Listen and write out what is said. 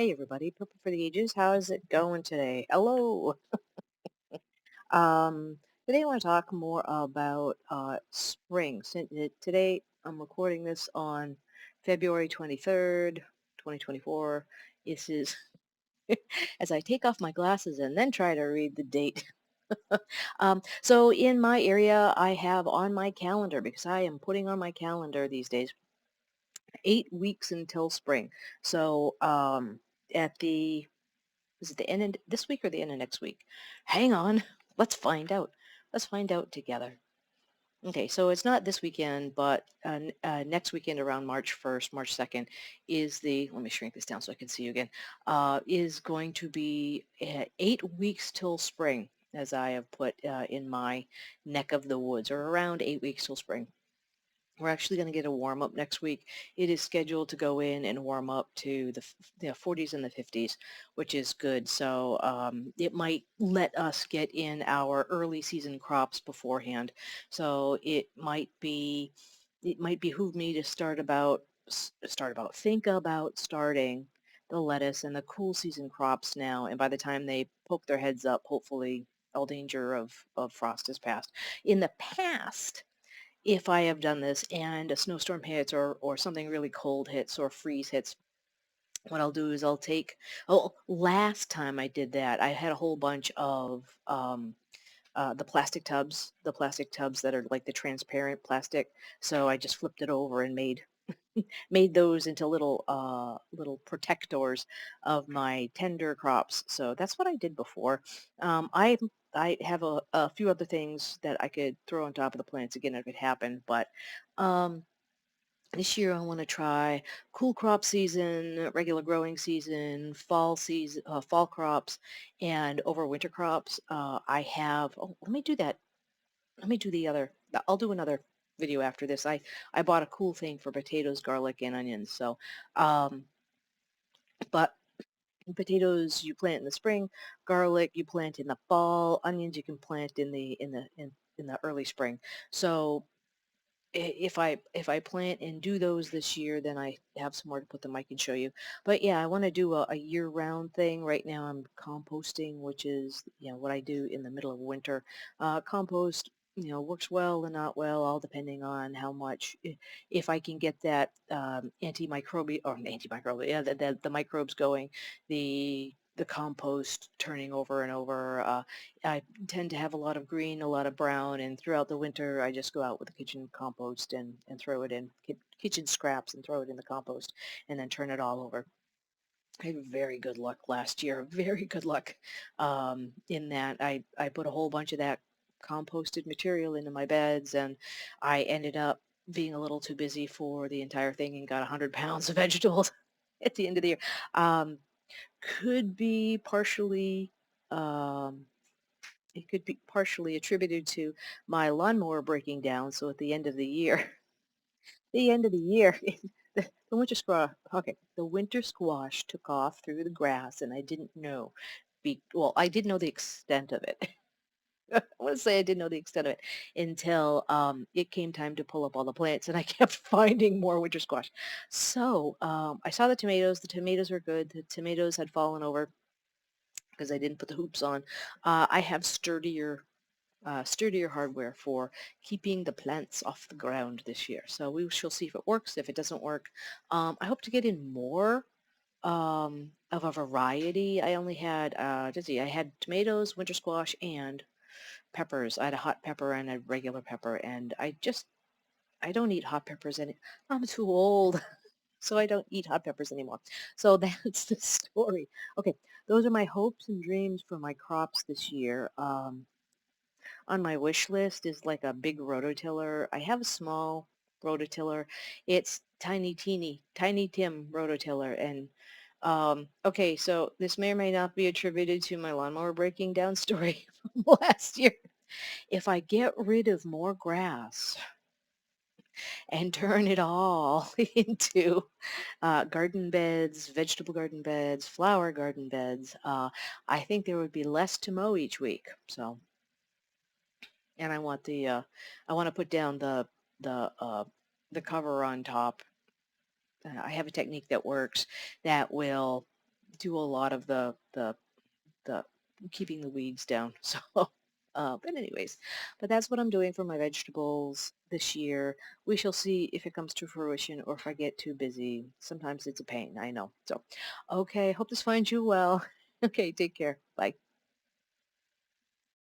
Hey everybody, Purple for the Ages. How is it going today? Hello. Um, Today I want to talk more about spring. Today I'm recording this on February 23rd, 2024. This is as I take off my glasses and then try to read the date. So in my area, I have on my calendar, because I am putting on my calendar these days, 8 weeks until spring. So at the Is it the end of this week or the end of next week? Hang on. Let's find out. Let's find out together. Okay, so it's not this weekend, but next weekend around March 1st, March 2nd let me shrink this down so I can see you again, is going to be 8 weeks till spring, as I have put in my neck of the woods, or around 8 weeks till spring. We're actually going to get a warm up next week. It is scheduled to go in and warm up to the 40s and the 50s, which is good. So it might let us get in our early season crops beforehand. So it might behoove me to think about starting the lettuce and the cool season crops now. And by the time they poke their heads up, hopefully all danger of frost is past. In the past, if I have done this and a snowstorm hits, or something really cold hits or freeze hits, what I'll do is last time I did that, I had a whole bunch of the plastic tubs that are like the transparent plastic. So I just flipped it over and made those into little protectors of my tender crops. So that's what I did before. I have a few other things that I could throw on top of the plants again if it happened, but um, this year I want to try cool crop season, regular growing season, fall crops, and overwinter crops. I have. Oh, let me do that. Let me do the other. I'll do another video after this. I bought a cool thing for potatoes, garlic, and onions. So, um, but potatoes you plant in the spring, garlic you plant in the fall, onions you can plant in the early spring. So if I plant and do those this year, then I have somewhere to put them. I can show you. But yeah, I want to do a year-round thing. Right now I'm composting, which is what I do in the middle of winter. Compost, works well and not well, all depending on how much. If I can get that antimicrobial, yeah, the microbes going, the compost turning over and over. I tend to have a lot of green, a lot of brown, and throughout the winter I just go out with the kitchen compost and throw it in, kitchen scraps, and throw it in the compost, and then turn it all over. I had very good luck last year, very good luck, in that I put a whole bunch of that composted material into my beds, and I ended up being a little too busy for the entire thing and got 100 pounds of vegetables at the end of the year. Um, could be partially um, it could be partially attributed to my lawnmower breaking down. So at the end of the year, the end of the year, the winter squash took off through the grass, and I didn't know. I did know the extent of it. I want to say I didn't know the extent of it until it came time to pull up all the plants, and I kept finding more winter squash. So I saw the tomatoes. The tomatoes were good. The tomatoes had fallen over because I didn't put the hoops on. I have sturdier hardware for keeping the plants off the ground this year. So we shall see if it works. If it doesn't work, I hope to get in more of a variety. I only had, I had tomatoes, winter squash, and peppers. I had a hot pepper and a regular pepper, and I don't eat hot peppers any. I'm too old. So I don't eat hot peppers anymore. So that's the story. Okay, those are my hopes and dreams for my crops this year. On my wish list is like a big rototiller. I have a small rototiller. It's tiny Tim rototiller. And okay, so this may or may not be attributed to my lawnmower breaking down story from last year. If I get rid of more grass and turn it all into garden beds, vegetable garden beds, flower garden beds, I think there would be less to mow each week. So, and I want to put down the uh, the cover on top. I have a technique that works that will do a lot of the keeping the weeds down. So, but anyways, but that's what I'm doing for my vegetables this year. We shall see if it comes to fruition or if I get too busy. Sometimes it's a pain, I know. So, okay, hope this finds you well. Okay, take care. Bye.